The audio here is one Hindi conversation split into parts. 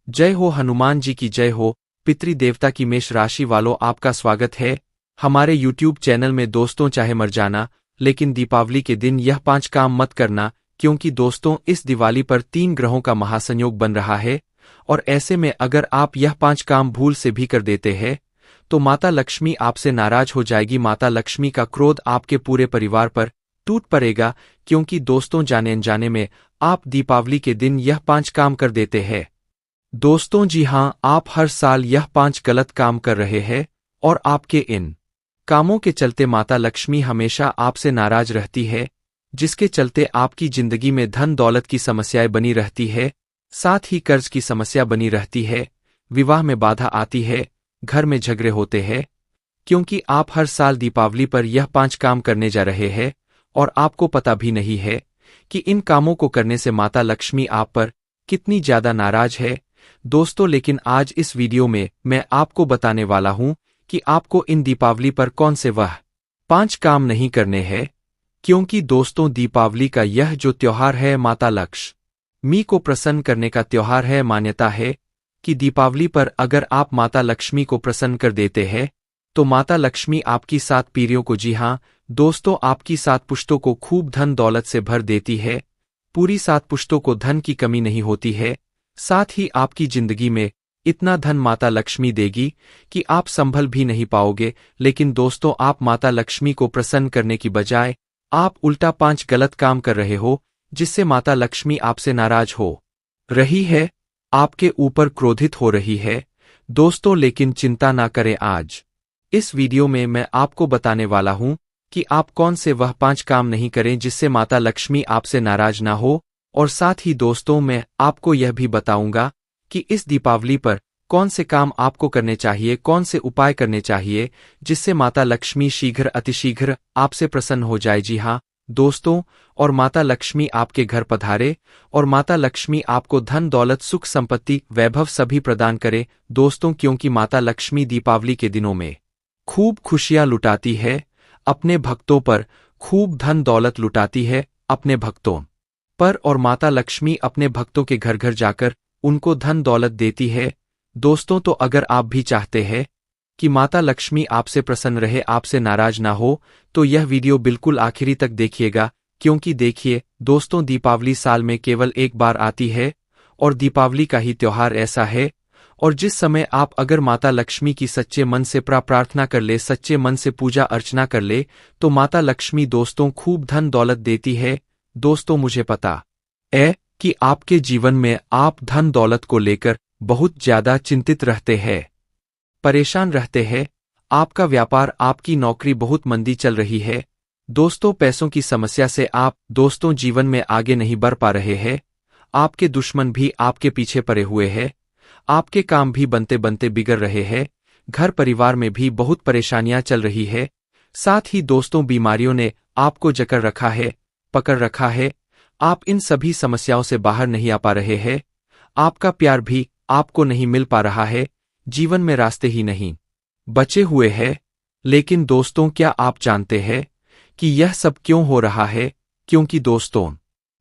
जय हो हनुमान जी की जय हो। पितृ देवता की मेष राशि वालों, आपका स्वागत है हमारे YouTube चैनल में। दोस्तों, चाहे मर जाना, लेकिन दीपावली के दिन यह 5 काम मत करना, क्योंकि दोस्तों इस दिवाली पर 3 ग्रहों का महासंयोग बन रहा है। और ऐसे में अगर आप यह 5 काम भूल से भी कर देते हैं तो माता लक्ष्मी आपसे नाराज हो जाएगी। माता लक्ष्मी का क्रोध आपके पूरे परिवार पर टूट पड़ेगा, क्योंकि दोस्तों जाने अनजाने में आप दीपावली के दिन यह 5 काम कर देते हैं। दोस्तों जी हाँ, आप हर साल यह 5 गलत काम कर रहे हैं और आपके इन कामों के चलते माता लक्ष्मी हमेशा आपसे नाराज रहती है, जिसके चलते आपकी जिंदगी में धन दौलत की समस्याएं बनी रहती है, साथ ही कर्ज की समस्या बनी रहती है, विवाह में बाधा आती है, घर में झगड़े होते हैं, क्योंकि आप हर साल दीपावली पर यह 5 काम करने जा रहे हैं और आपको पता भी नहीं है कि इन कामों को करने से माता लक्ष्मी आप पर कितनी ज्यादा नाराज है। दोस्तों, लेकिन आज इस वीडियो में मैं आपको बताने वाला हूं कि आपको इन दीपावली पर कौन से वह 5 काम नहीं करने हैं, क्योंकि दोस्तों दीपावली का यह जो त्योहार है माता लक्ष्मी को प्रसन्न करने का त्योहार है। मान्यता है कि दीपावली पर अगर आप माता लक्ष्मी को प्रसन्न कर देते हैं तो माता लक्ष्मी आपकी 7 पीढ़ियों को, जी हाँ दोस्तों, आपकी 7 पुश्तों को खूब धन दौलत से भर देती है। पूरी 7 पुश्तों को धन की कमी नहीं होती है। साथ ही आपकी जिंदगी में इतना धन माता लक्ष्मी देगी कि आप संभल भी नहीं पाओगे। लेकिन दोस्तों, आप माता लक्ष्मी को प्रसन्न करने की बजाय आप उल्टा 5 गलत काम कर रहे हो, जिससे माता लक्ष्मी आपसे नाराज हो रही है, आपके ऊपर क्रोधित हो रही है। दोस्तों, लेकिन चिंता ना करें, आज इस वीडियो में मैं आपको बताने वाला हूं कि आप कौन से वह 5 काम नहीं करें जिससे माता लक्ष्मी आपसे नाराज ना हो। और साथ ही दोस्तों, मैं आपको यह भी बताऊंगा कि इस दीपावली पर कौन से काम आपको करने चाहिए, कौन से उपाय करने चाहिए जिससे माता लक्ष्मी शीघ्र अतिशीघ्र आपसे प्रसन्न हो जाए। जी हाँ दोस्तों, और माता लक्ष्मी आपके घर पधारे और माता लक्ष्मी आपको धन दौलत सुख संपत्ति वैभव सभी प्रदान करे। दोस्तों, क्योंकि माता लक्ष्मी दीपावली के दिनों में खूब खुशियां लुटाती है अपने भक्तों पर, खूब धन दौलत लुटाती है अपने भक्तों पर, और माता लक्ष्मी अपने भक्तों के घर घर जाकर उनको धन दौलत देती है। दोस्तों, तो अगर आप भी चाहते हैं कि माता लक्ष्मी आपसे प्रसन्न रहे, आपसे नाराज ना हो, तो यह वीडियो बिल्कुल आखिरी तक देखिएगा। क्योंकि देखिए दोस्तों, दीपावली साल में केवल एक बार आती है और दीपावली का ही त्योहार ऐसा है, और जिस समय आप अगर माता लक्ष्मी की सच्चे मन से प्रार्थना कर ले, सच्चे मन से पूजा अर्चना कर ले, तो माता लक्ष्मी दोस्तों खूब धन दौलत देती है। दोस्तों, मुझे पता है कि आपके जीवन में आप धन दौलत को लेकर बहुत ज्यादा चिंतित रहते हैं, परेशान रहते हैं। आपका व्यापार, आपकी नौकरी बहुत मंदी चल रही है। दोस्तों, पैसों की समस्या से आप दोस्तों जीवन में आगे नहीं बढ़ पा रहे हैं। आपके दुश्मन भी आपके पीछे पड़े हुए हैं। आपके काम भी बनते बनते बिगड़ रहे हैं। घर परिवार में भी बहुत परेशानियां चल रही है। साथ ही दोस्तों, बीमारियों ने आपको जकड़ रखा है, पकड़ रखा है। आप इन सभी समस्याओं से बाहर नहीं आ पा रहे हैं। आपका प्यार भी आपको नहीं मिल पा रहा है। जीवन में रास्ते ही नहीं बचे हुए हैं। लेकिन दोस्तों, क्या आप जानते हैं कि यह सब क्यों हो रहा है? क्योंकि दोस्तों,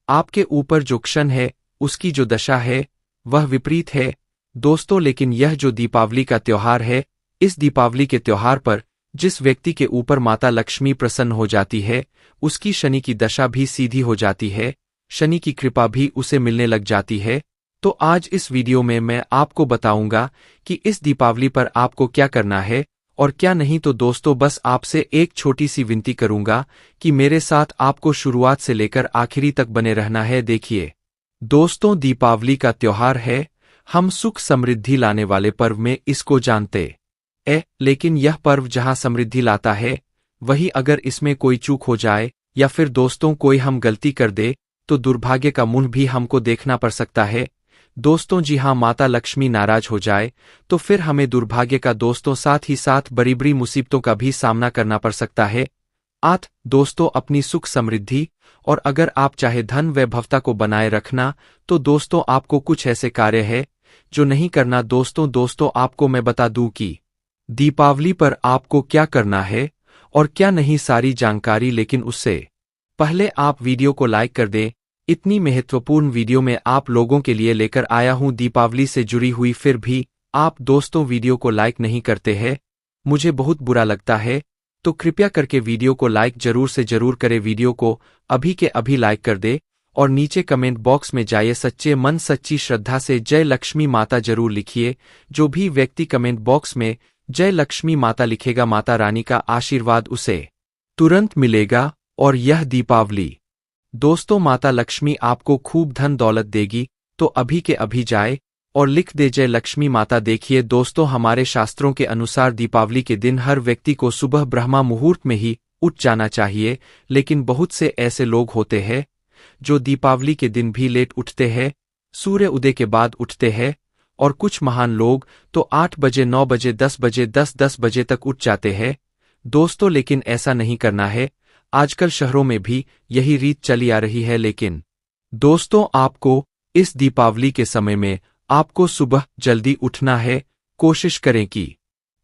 आपके ऊपर जो क्षण है, उसकी जो दशा है, वह विपरीत है। दोस्तों, लेकिन यह जो दीपावली का त्योहार है, इस दीपावली के त्योहार पर जिस व्यक्ति के ऊपर माता लक्ष्मी प्रसन्न हो जाती है, उसकी शनि की दशा भी सीधी हो जाती है, शनि की कृपा भी उसे मिलने लग जाती है। तो आज इस वीडियो में मैं आपको बताऊंगा कि इस दीपावली पर आपको क्या करना है और क्या नहीं। तो दोस्तों, बस आपसे एक छोटी सी विनती करूंगा कि मेरे साथ आपको शुरुआत से लेकर आखिरी तक बने रहना है। देखिए दोस्तों, दीपावली का त्योहार है, हम सुख समृद्धि लाने वाले पर्व में इसको जानते लेकिन यह पर्व जहां समृद्धि लाता है, वही अगर इसमें कोई चूक हो जाए या फिर दोस्तों कोई हम गलती कर दे, तो दुर्भाग्य का मुंह भी हमको देखना पड़ सकता है। दोस्तों जी हाँ, माता लक्ष्मी नाराज हो जाए तो फिर हमें दुर्भाग्य का दोस्तों साथ ही साथ बड़ी बड़ी मुसीबतों का भी सामना करना पड़ सकता है। दोस्तों, अपनी सुख समृद्धि और अगर आप चाहे धन वैभवता को बनाए रखना, तो दोस्तों आपको कुछ ऐसे कार्य है जो नहीं करना। दोस्तों आपको मैं बता दूं कि दीपावली पर आपको क्या करना है और क्या नहीं, सारी जानकारी। लेकिन उससे पहले आप वीडियो को लाइक कर दें, इतनी महत्वपूर्ण वीडियो में आप लोगों के लिए लेकर आया हूं दीपावली से जुड़ी हुई, फिर भी आप दोस्तों वीडियो को लाइक नहीं करते हैं। मुझे बहुत बुरा लगता है, तो कृपया करके वीडियो को लाइक जरूर से जरूर करें। वीडियो को अभी के अभी लाइक कर दे और नीचे कमेंट बॉक्स में जाइए सच्चे मन सच्ची श्रद्धा से जय लक्ष्मी माता जरूर लिखिए। जो भी व्यक्ति कमेंट बॉक्स में जय लक्ष्मी माता लिखेगा, माता रानी का आशीर्वाद उसे तुरंत मिलेगा। और यह दीपावली दोस्तों माता लक्ष्मी आपको खूब धन दौलत देगी, तो अभी के अभी जाए और लिख दे जय लक्ष्मी माता। देखिए दोस्तों, हमारे शास्त्रों के अनुसार दीपावली के दिन हर व्यक्ति को सुबह ब्रह्मा मुहूर्त में ही उठ जाना चाहिए, लेकिन बहुत से ऐसे लोग होते हैं जो दीपावली के दिन भी लेट उठते हैं, सूर्य उदय के बाद उठते हैं, और कुछ महान लोग तो 8 बजे 9 बजे 10 बजे 10 बजे तक उठ जाते हैं। दोस्तों लेकिन ऐसा नहीं करना है। आजकल शहरों में भी यही रीत चली आ रही है, लेकिन दोस्तों आपको इस दीपावली के समय में आपको सुबह जल्दी उठना है। कोशिश करें कि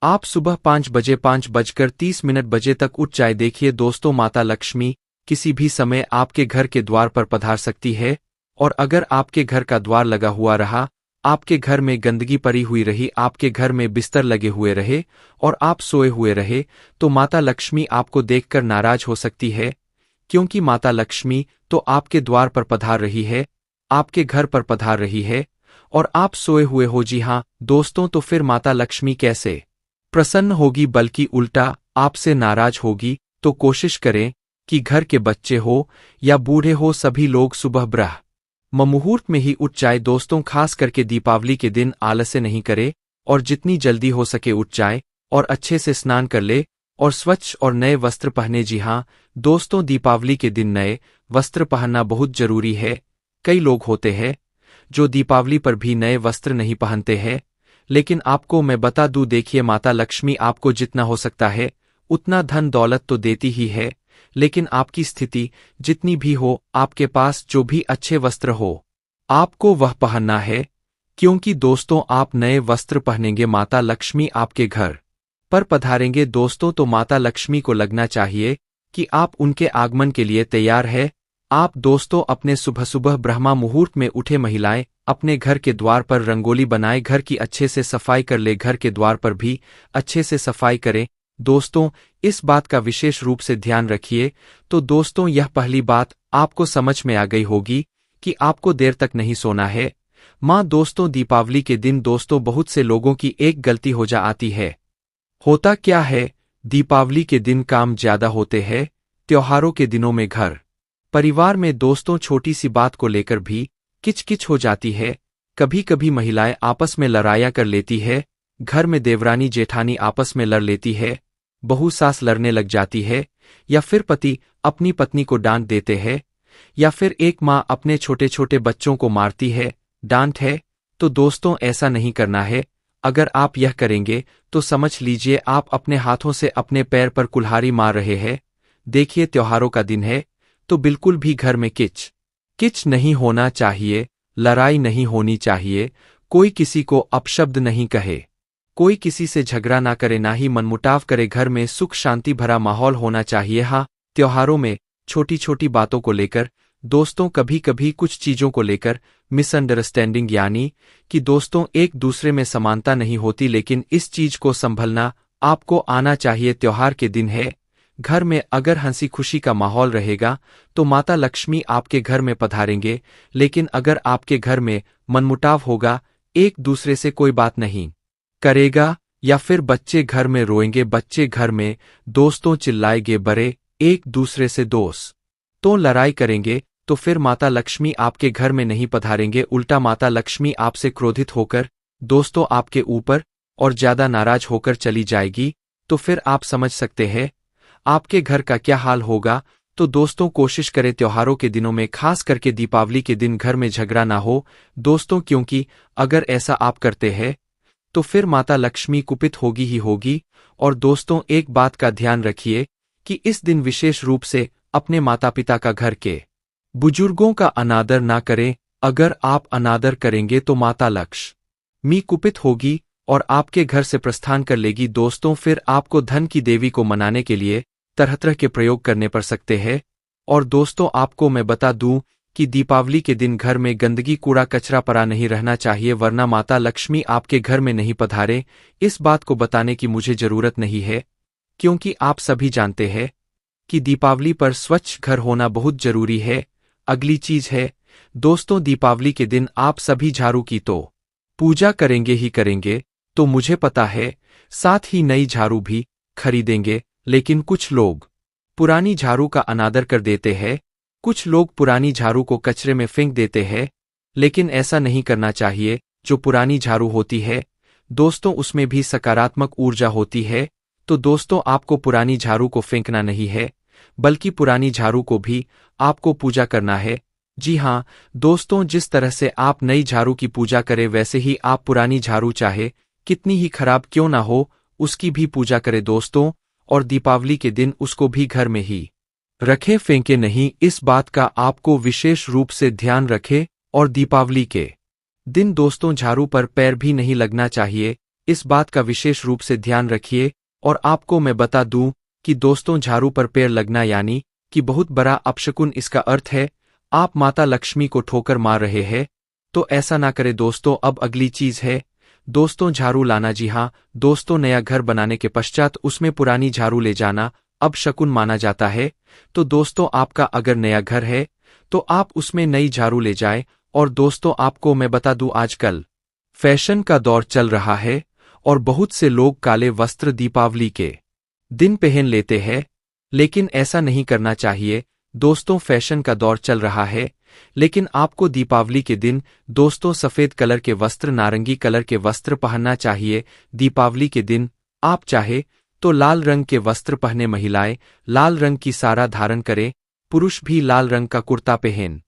आप सुबह 5:30 बजे तक उठ जाए। देखिए दोस्तों, माता लक्ष्मी किसी भी समय आपके घर के द्वार पर पधार सकती है, और अगर आपके घर का द्वार लगा हुआ रहा, आपके घर में गंदगी पड़ी हुई रही, आपके घर में बिस्तर लगे हुए रहे और आप सोए हुए रहे, तो माता लक्ष्मी आपको देखकर नाराज हो सकती है, क्योंकि माता लक्ष्मी तो आपके द्वार पर पधार रही है, आपके घर पर पधार रही है, और आप सोए हुए हो। जी हाँ दोस्तों, तो फिर माता लक्ष्मी कैसे प्रसन्न होगी, बल्कि उल्टा आपसे नाराज होगी। तो कोशिश करें कि घर के बच्चे हो या बूढ़े हो, सभी लोग सुबह ब्रह्म मुहूर्त में ही उठ जाए। दोस्तों खास करके दीपावली के दिन आलस्य नहीं करे और जितनी जल्दी हो सके उठ जाए और अच्छे से स्नान कर ले और स्वच्छ और नए वस्त्र पहने। जी हाँ दोस्तों, दीपावली के दिन नए वस्त्र पहनना बहुत जरूरी है। कई लोग होते हैं जो दीपावली पर भी नए वस्त्र नहीं पहनते हैं, लेकिन आपको मैं बता दूं, देखिए माता लक्ष्मी आपको जितना हो सकता है उतना धन दौलत तो देती ही है, लेकिन आपकी स्थिति जितनी भी हो, आपके पास जो भी अच्छे वस्त्र हो आपको वह पहनना है, क्योंकि दोस्तों आप नए वस्त्र पहनेंगे, माता लक्ष्मी आपके घर पर पधारेंगे। दोस्तों तो माता लक्ष्मी को लगना चाहिए कि आप उनके आगमन के लिए तैयार है। आप दोस्तों अपने सुबह सुबह ब्रह्मा मुहूर्त में उठे महिलाएं अपने घर के द्वार पर रंगोली बनाए, घर की अच्छे से सफाई कर ले, घर के द्वार पर भी अच्छे से सफाई करें। दोस्तों इस बात का विशेष रूप से ध्यान रखिए। तो दोस्तों यह पहली बात आपको समझ में आ गई होगी कि आपको देर तक नहीं सोना है। मां दोस्तों दीपावली के दिन दोस्तों बहुत से लोगों की एक गलती हो जा आती है। होता क्या है, दीपावली के दिन काम ज्यादा होते हैं। त्योहारों के दिनों में घर परिवार में दोस्तों छोटी सी बात को लेकर भी किचकिच हो जाती है। कभी कभी महिलाएं आपस में लड़ाइयां कर लेती है, घर में देवरानी जेठानी आपस में लड़ लेती है, बहू सास लड़ने लग जाती है, या फिर पति अपनी पत्नी को डांट देते हैं, या फिर एक माँ अपने छोटे छोटे बच्चों को मारती है, डांट है। तो दोस्तों ऐसा नहीं करना है। अगर आप यह करेंगे तो समझ लीजिए आप अपने हाथों से अपने पैर पर कुल्हाड़ी मार रहे हैं। देखिए त्योहारों का दिन है, तो बिल्कुल भी घर में किच नहीं होना चाहिए, लड़ाई नहीं होनी चाहिए, कोई किसी को अपशब्द नहीं कहे, कोई किसी से झगड़ा ना करे, ना ही मनमुटाव करे। घर में सुख शांति भरा माहौल होना चाहिए। हाँ, त्योहारों में छोटी छोटी बातों को लेकर दोस्तों कभी कभी कुछ चीजों को लेकर मिसअंडरस्टैंडिंग, यानी कि दोस्तों एक दूसरे में समानता नहीं होती, लेकिन इस चीज को संभलना आपको आना चाहिए। त्योहार के दिन है, घर में अगर हंसी खुशी का माहौल रहेगा तो माता लक्ष्मी आपके घर में पधारेंगे, लेकिन अगर आपके घर में मनमुटाव होगा, एक दूसरे से कोई बात नहीं करेगा, या फिर बच्चे घर में रोएंगे, बच्चे घर में दोस्तों चिल्लाएंगे, बड़े एक दूसरे से दोस्तों लड़ाई करेंगे, तो फिर माता लक्ष्मी आपके घर में नहीं पधारेंगे। उल्टा माता लक्ष्मी आपसे क्रोधित होकर दोस्तों आपके ऊपर और ज्यादा नाराज होकर चली जाएगी। तो फिर आप समझ सकते हैं आपके घर का क्या हाल होगा। तो दोस्तों कोशिश करें त्योहारों के दिनों में, खास करके दीपावली के दिन, घर में झगड़ा ना हो दोस्तों, क्योंकि अगर ऐसा आप करते हैं तो फिर माता लक्ष्मी कुपित होगी ही होगी। और दोस्तों एक बात का ध्यान रखिए कि इस दिन विशेष रूप से अपने माता पिता का, घर के बुजुर्गों का अनादर ना करें। अगर आप अनादर करेंगे तो माता लक्ष्मी कुपित होगी और आपके घर से प्रस्थान कर लेगी। दोस्तों फिर आपको धन की देवी को मनाने के लिए तरह तरह के प्रयोग करने पड़ सकते हैं। और दोस्तों आपको मैं बता दूं कि दीपावली के दिन घर में गंदगी कूड़ा कचरा पड़ा नहीं रहना चाहिए, वरना माता लक्ष्मी आपके घर में नहीं पधारे। इस बात को बताने की मुझे जरूरत नहीं है, क्योंकि आप सभी जानते हैं कि दीपावली पर स्वच्छ घर होना बहुत जरूरी है। अगली चीज है दोस्तों, दीपावली के दिन आप सभी झाड़ू की तो पूजा करेंगे ही करेंगे, तो मुझे पता है साथ ही नई झाड़ू भी खरीदेंगे। लेकिन कुछ लोग पुरानी झाड़ू का अनादर कर देते हैं, कुछ लोग पुरानी झाड़ू को कचरे में फेंक देते हैं, लेकिन ऐसा नहीं करना चाहिए। जो पुरानी झाड़ू होती है दोस्तों, उसमें भी सकारात्मक ऊर्जा होती है। तो दोस्तों, आपको पुरानी झाड़ू को फेंकना नहीं है, बल्कि पुरानी झाड़ू को भी आपको पूजा करना है। जी हाँ दोस्तों, जिस तरह से आप नई झाड़ू की पूजा करें, वैसे ही आप पुरानी झाड़ू चाहे कितनी ही खराब क्यों ना हो, उसकी भी पूजा करें दोस्तों। और दीपावली के दिन उसको भी घर में ही रखें, फेंके नहीं। इस बात का आपको विशेष रूप से ध्यान रखें। और दीपावली के दिन दोस्तों, झाड़ू पर पैर भी नहीं लगना चाहिए, इस बात का विशेष रूप से ध्यान रखिए। और आपको मैं बता दूं कि दोस्तों, झाड़ू पर पैर लगना यानी कि बहुत बड़ा अपशकुन इसका अर्थ है, आप माता लक्ष्मी को ठोकर मार रहे हैं। तो ऐसा ना करें दोस्तों। अब अगली चीज है दोस्तों, झाड़ू लाना। जी हाँ दोस्तों, नया घर बनाने के पश्चात उसमें पुरानी झाड़ू ले जाना अब शकुन माना जाता है। तो दोस्तों, आपका अगर नया घर है तो आप उसमें नई झाड़ू ले जाएं। और दोस्तों, आपको मैं बता दूं, आजकल फैशन का दौर चल रहा है और बहुत से लोग काले वस्त्र दीपावली के दिन पहन लेते हैं, लेकिन ऐसा नहीं करना चाहिए दोस्तों। फैशन का दौर चल रहा है, लेकिन आपको दीपावली के दिन दोस्तों सफेद कलर के वस्त्र, नारंगी कलर के वस्त्र पहनना चाहिए। दीपावली के दिन आप चाहे तो लाल रंग के वस्त्र पहने, महिलाएं लाल रंग की साड़ा धारण करें, पुरुष भी लाल रंग का कुर्ता पहन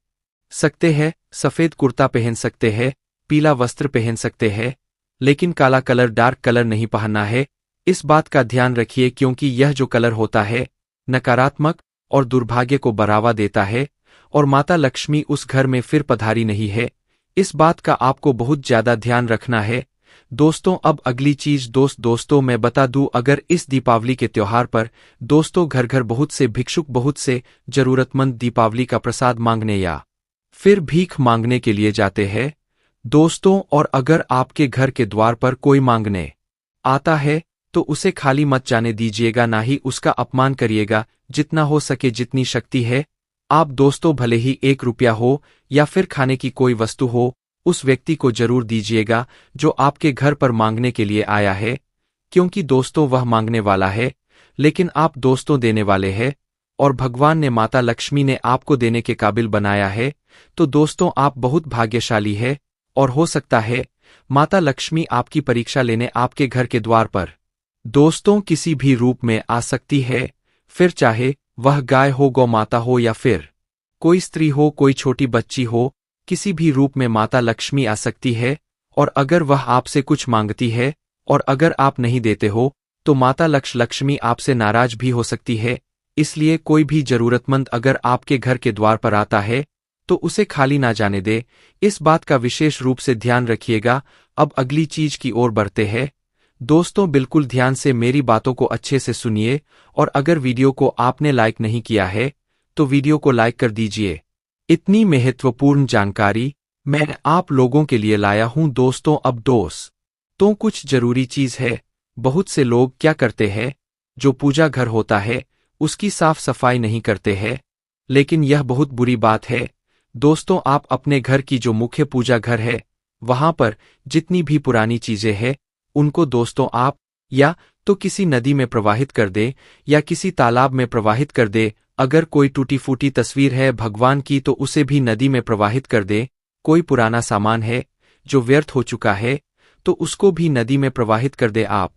सकते हैं, सफेद कुर्ता पहन सकते हैं, पीला वस्त्र पहन सकते हैं, लेकिन काला कलर, डार्क कलर नहीं पहनना है। इस बात का ध्यान रखिए, क्योंकि यह जो कलर होता है नकारात्मक और दुर्भाग्य को बढ़ावा देता है, और माता लक्ष्मी उस घर में फिर पधारी नहीं है। इस बात का आपको बहुत ज्यादा ध्यान रखना है दोस्तों। अब अगली चीज दोस्तों मैं बता दूं, अगर इस दीपावली के त्योहार पर दोस्तों घर घर बहुत से भिक्षुक, बहुत से जरूरतमंद दीपावली का प्रसाद मांगने या फिर भीख मांगने के लिए जाते हैं दोस्तों, और अगर आपके घर के द्वार पर कोई मांगने आता है तो उसे खाली मत जाने दीजिएगा, ना ही उसका अपमान करिएगा। जितना हो सके, जितनी शक्ति है, आप दोस्तों भले ही 1 रुपया हो या फिर खाने की कोई वस्तु हो, उस व्यक्ति को जरूर दीजिएगा जो आपके घर पर मांगने के लिए आया है, क्योंकि दोस्तों वह मांगने वाला है, लेकिन आप दोस्तों देने वाले हैं, और भगवान ने, माता लक्ष्मी ने आपको देने के काबिल बनाया है। तो दोस्तों, आप बहुत भाग्यशाली है, और हो सकता है माता लक्ष्मी आपकी परीक्षा लेने आपके घर के द्वार पर दोस्तों किसी भी रूप में आ सकती है। फिर चाहे वह गाय हो, गौ माता हो, या फिर कोई स्त्री हो, कोई छोटी बच्ची हो, किसी भी रूप में माता लक्ष्मी आ सकती है। और अगर वह आपसे कुछ मांगती है और अगर आप नहीं देते हो, तो माता लक्ष्मी आपसे नाराज भी हो सकती है। इसलिए कोई भी जरूरतमंद अगर आपके घर के द्वार पर आता है तो उसे खाली ना जाने दे, इस बात का विशेष रूप से ध्यान रखिएगा। अब अगली चीज की ओर बढ़ते हैं दोस्तों, बिल्कुल ध्यान से मेरी बातों को अच्छे से सुनिए, और अगर वीडियो को आपने लाइक नहीं किया है तो वीडियो को लाइक कर दीजिए। इतनी महत्वपूर्ण जानकारी मैं आप लोगों के लिए लाया हूं दोस्तों। अब दोस्तों, कुछ जरूरी चीज है। बहुत से लोग क्या करते हैं, जो पूजा घर होता है उसकी साफ सफाई नहीं करते हैं, लेकिन यह बहुत बुरी बात है दोस्तों। आप अपने घर की जो मुख्य पूजा घर है, वहां पर जितनी भी पुरानी चीजें हैं, उनको दोस्तों आप या तो किसी नदी में प्रवाहित कर दे या किसी तालाब में प्रवाहित कर दे। अगर कोई टूटी फूटी तस्वीर है भगवान की तो उसे भी नदी में प्रवाहित कर दे। कोई पुराना सामान है जो व्यर्थ हो चुका है तो उसको भी नदी में प्रवाहित कर दे। आप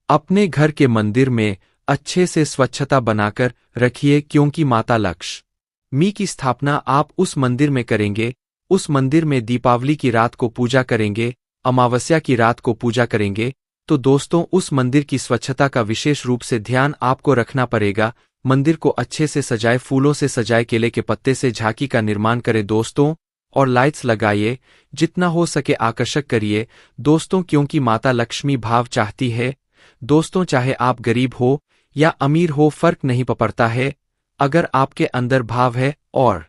अपने घर के मंदिर में अच्छे से स्वच्छता बनाकर रखिए, क्योंकि माता लक्ष्मी की स्थापना आप उस मंदिर में करेंगे। उस मंदिर में दीपावली की रात को पूजा करेंगे, अमावस्या की रात को पूजा करेंगे। तो दोस्तों, उस मंदिर की स्वच्छता का विशेष रूप से ध्यान आपको रखना पड़ेगा। मंदिर को अच्छे से सजाए, फूलों से सजाए, केले के पत्ते से झांकी का निर्माण करें दोस्तों, और लाइट्स लगाइए, जितना हो सके आकर्षक करिए दोस्तों, क्योंकि माता लक्ष्मी भाव चाहती है दोस्तों। चाहे आप गरीब हो या अमीर हो, फर्क नहीं पड़ता है, अगर आपके अंदर भाव है और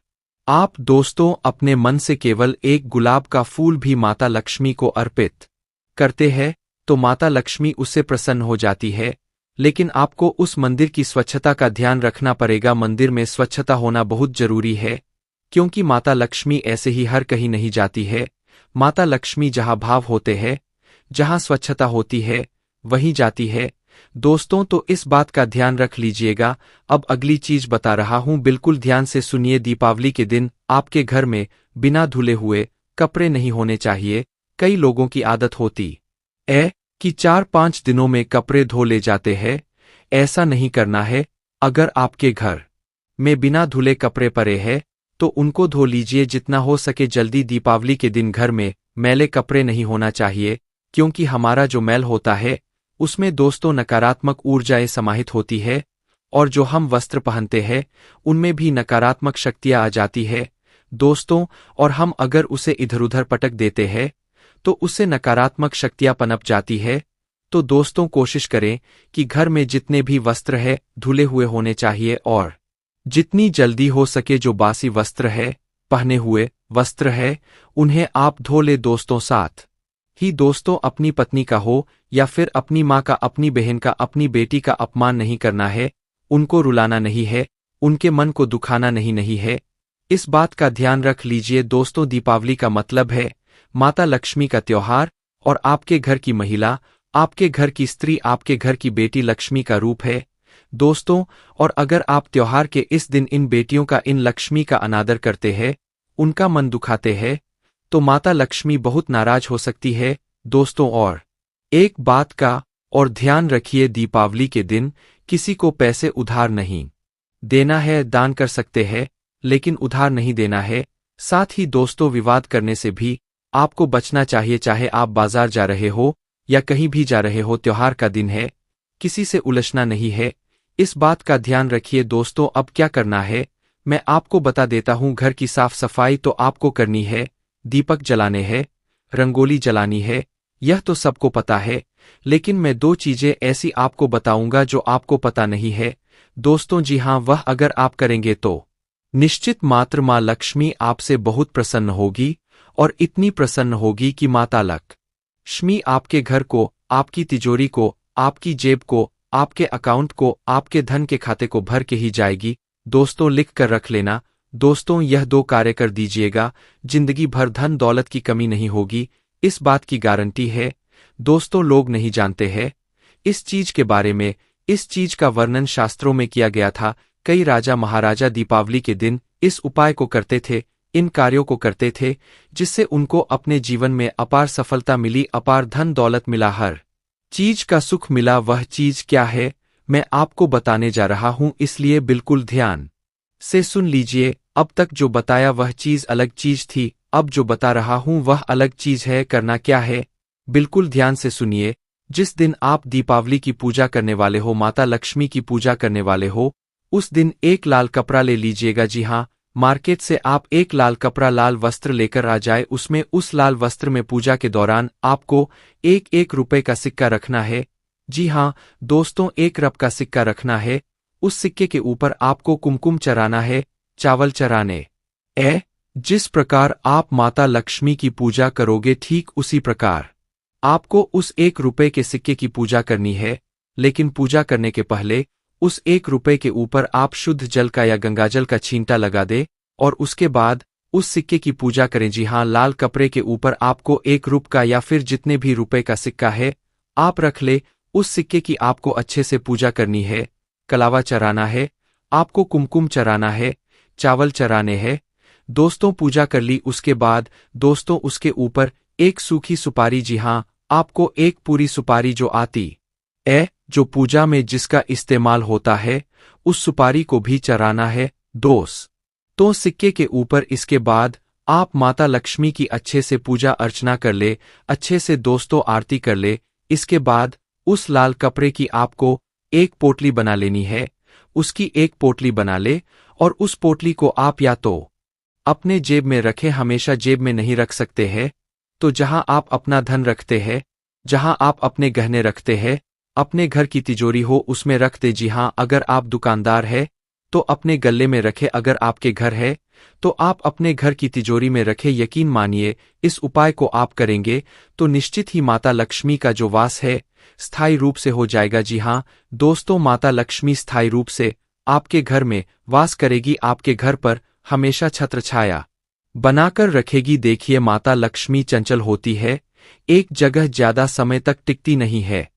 आप दोस्तों अपने मन से केवल एक गुलाब का फूल भी माता लक्ष्मी को अर्पित करते हैं तो माता लक्ष्मी उससे प्रसन्न हो जाती है। लेकिन आपको उस मंदिर की स्वच्छता का ध्यान रखना पड़ेगा। मंदिर में स्वच्छता होना बहुत जरूरी है, क्योंकि माता लक्ष्मी ऐसे ही हर कहीं नहीं जाती है। माता लक्ष्मी जहां भाव होते हैं, जहां स्वच्छता होती है, वहीं जाती है। दोस्तों तो इस बात का ध्यान रख लीजिएगा। अब अगली चीज बता रहा हूं, बिल्कुल ध्यान से सुनिए। दीपावली के दिन आपके घर में बिना धुले हुए कपड़े नहीं होने चाहिए। कई लोगों की आदत होती है कि 4-5 दिनों में कपड़े धो ले जाते हैं। ऐसा नहीं करना है। अगर आपके घर में बिना धुले कपड़े पड़े हैं तो उनको धो लीजिए जितना हो सके जल्दी। दीपावली के दिन घर में मैले कपड़े नहीं होना चाहिए, क्योंकि हमारा जो मैल होता है उसमें दोस्तों नकारात्मक ऊर्जाएं समाहित होती है, और जो हम वस्त्र पहनते हैं उनमें भी नकारात्मक शक्तियां आ जाती है दोस्तों। और हम अगर उसे इधर-उधर पटक देते हैं तो उससे नकारात्मक शक्तियां पनप जाती है। तो दोस्तों कोशिश करें कि घर में जितने भी वस्त्र है धुले हुए होने चाहिए, और जितनी जल्दी हो सके जो बासी वस्त्र है, पहने हुए वस्त्र है, उन्हें आप धो ले दोस्तों। साथ ही दोस्तों अपनी पत्नी का हो या फिर अपनी माँ का, अपनी बहन का, अपनी बेटी का अपमान नहीं करना है। उनको रुलाना नहीं है, उनके मन को दुखाना नहीं है। इस बात का ध्यान रख लीजिए दोस्तों। दीपावली का मतलब है माता लक्ष्मी का त्योहार, और आपके घर की महिला, आपके घर की स्त्री, आपके घर की बेटी लक्ष्मी का रूप है दोस्तों। और अगर आप त्योहार के इस दिन इन बेटियों का, इन लक्ष्मी का अनादर करते हैं, उनका मन दुखाते हैं, तो माता लक्ष्मी बहुत नाराज हो सकती है दोस्तों। और एक बात का और ध्यान रखिए, दीपावली के दिन किसी को पैसे उधार नहीं देना है। दान कर सकते हैं लेकिन उधार नहीं देना है। साथ ही दोस्तों विवाद करने से भी आपको बचना चाहिए, चाहे आप बाजार जा रहे हो या कहीं भी जा रहे हो। त्योहार का दिन है, किसी से उलझना नहीं है। इस बात का ध्यान रखिए दोस्तों। अब क्या करना है मैं आपको बता देता हूं। घर की साफ सफाई तो आपको करनी है, दीपक जलाने हैं, रंगोली जलानी है, यह तो सबको पता है। लेकिन मैं 2 चीजें ऐसी आपको बताऊंगा जो आपको पता नहीं है दोस्तों। जी हां, वह अगर आप करेंगे तो निश्चित मात्र माँ लक्ष्मी आपसे बहुत प्रसन्न होगी, और इतनी प्रसन्न होगी कि माता लक्ष्मी आपके घर को, आपकी तिजोरी को, आपकी जेब को, आपके अकाउंट को, आपके धन के खाते को भर के ही जाएगी दोस्तों। लिख कर रख लेना दोस्तों, यह 2 कार्य कर दीजिएगा, जिंदगी भर धन दौलत की कमी नहीं होगी। इस बात की गारंटी है दोस्तों। लोग नहीं जानते हैं इस चीज के बारे में। इस चीज का वर्णन शास्त्रों में किया गया था। कई राजा महाराजा दीपावली के दिन इस उपाय को करते थे, इन कार्यों को करते थे, जिससे उनको अपने जीवन में अपार सफलता मिली, अपार धन दौलत मिला, हर चीज का सुख मिला। वह चीज क्या है मैं आपको बताने जा रहा हूं, इसलिए बिल्कुल ध्यान से सुन लीजिए। अब तक जो बताया वह चीज अलग चीज थी, अब जो बता रहा हूं वह अलग चीज है। करना क्या है बिल्कुल ध्यान से सुनिए। जिस दिन आप दीपावली की पूजा करने वाले हो, माता लक्ष्मी की पूजा करने वाले हो, उस दिन एक लाल कपड़ा ले लीजिएगा। जी हां, मार्केट से आप एक लाल कपड़ा, लाल वस्त्र लेकर आ जाए। उसमें उस लाल वस्त्र में पूजा के दौरान आपको 1-1 रुपए का सिक्का रखना है। जी हां दोस्तों, 1 रप का सिक्का रखना है। उस सिक्के के ऊपर आपको कुमकुम चढ़ाना है, चावल चढ़ाने। जिस प्रकार आप माता लक्ष्मी की पूजा करोगे ठीक उसी प्रकार आपको उस 1 रुपए के सिक्के की पूजा करनी है। लेकिन पूजा करने के पहले उस 1 रुपए के ऊपर आप शुद्ध जल का या गंगाजल का छींटा लगा दे, और उसके बाद उस सिक्के की पूजा करें। जी हां, लाल कपड़े के ऊपर आपको 1 रुपए का या फिर जितने भी रुपए का सिक्का है आप रख ले। उस सिक्के की आपको अच्छे से पूजा करनी है, कलावा चढ़ाना है, आपको कुमकुम चढ़ाना है, चावल चढ़ाने हैं दोस्तों। पूजा कर ली उसके बाद दोस्तों उसके ऊपर एक सूखी सुपारी, जी हां आपको एक पूरी सुपारी जो आती है, जो पूजा में जिसका इस्तेमाल होता है, उस सुपारी को भी चढ़ाना है दोस्तों सिक्के के ऊपर। इसके बाद आप माता लक्ष्मी की अच्छे से पूजा अर्चना कर ले, अच्छे से दोस्तों आरती कर ले। इसके बाद उस लाल कपड़े की आपको एक पोटली बना लेनी है, उसकी एक पोटली बना ले, और उस पोटली को आप या तो अपने जेब में रखें, हमेशा जेब में नहीं रख सकते हैं, तो जहां आप अपना धन रखते हैं, जहां आप अपने गहने रखते हैं, अपने घर की तिजोरी हो उसमें रख दे। जी हां, अगर आप दुकानदार है तो अपने गले में रखे, अगर आपके घर है तो आप अपने घर की तिजोरी में रखे। यकीन मानिए, इस उपाय को आप करेंगे तो निश्चित ही माता लक्ष्मी का जो वास है स्थायी रूप से हो जाएगा। जी हाँ दोस्तों, माता लक्ष्मी स्थायी रूप से आपके घर में वास करेगी, आपके घर पर हमेशा छत्र छाया बनाकर रखेगी। देखिए, माता लक्ष्मी चंचल होती है, एक जगह ज्यादा समय तक टिकती नहीं है।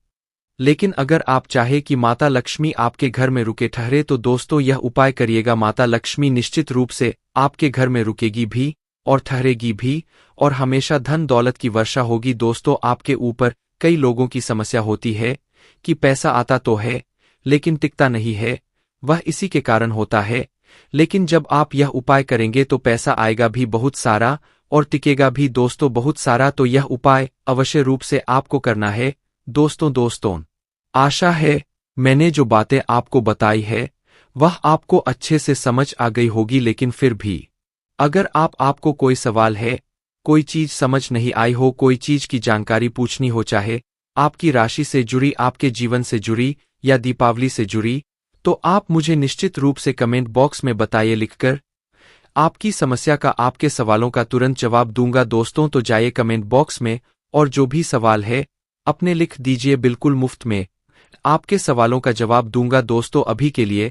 लेकिन अगर आप चाहे कि माता लक्ष्मी आपके घर में रुके ठहरे तो दोस्तों यह उपाय करिएगा। माता लक्ष्मी निश्चित रूप से आपके घर में रुकेगी भी और ठहरेगी भी, और हमेशा धन दौलत की वर्षा होगी। दोस्तों, आपके ऊपर कई लोगों की समस्या होती है कि पैसा आता तो है लेकिन टिकता नहीं है, वह इसी के कारण होता है। लेकिन जब आप यह उपाय करेंगे तो पैसा आएगा भी बहुत सारा और टिकेगा भी दोस्तों बहुत सारा। तो यह उपाय अवश्य रूप से आपको करना है दोस्तों। आशा है मैंने जो बातें आपको बताई है वह आपको अच्छे से समझ आ गई होगी। लेकिन फिर भी अगर आपको कोई सवाल है, कोई चीज समझ नहीं आई हो, कोई चीज की जानकारी पूछनी हो, चाहे आपकी राशि से जुड़ी, आपके जीवन से जुड़ी या दीपावली से जुड़ी, तो आप मुझे निश्चित रूप से कमेंट बॉक्स में बताइए लिखकर। आपकी समस्या का, आपके सवालों का तुरंत जवाब दूंगा दोस्तों। तो जाइए कमेंट बॉक्स में और जो भी सवाल है अपने लिख दीजिए, बिल्कुल मुफ्त में आपके सवालों का जवाब दूंगा दोस्तों। अभी के लिए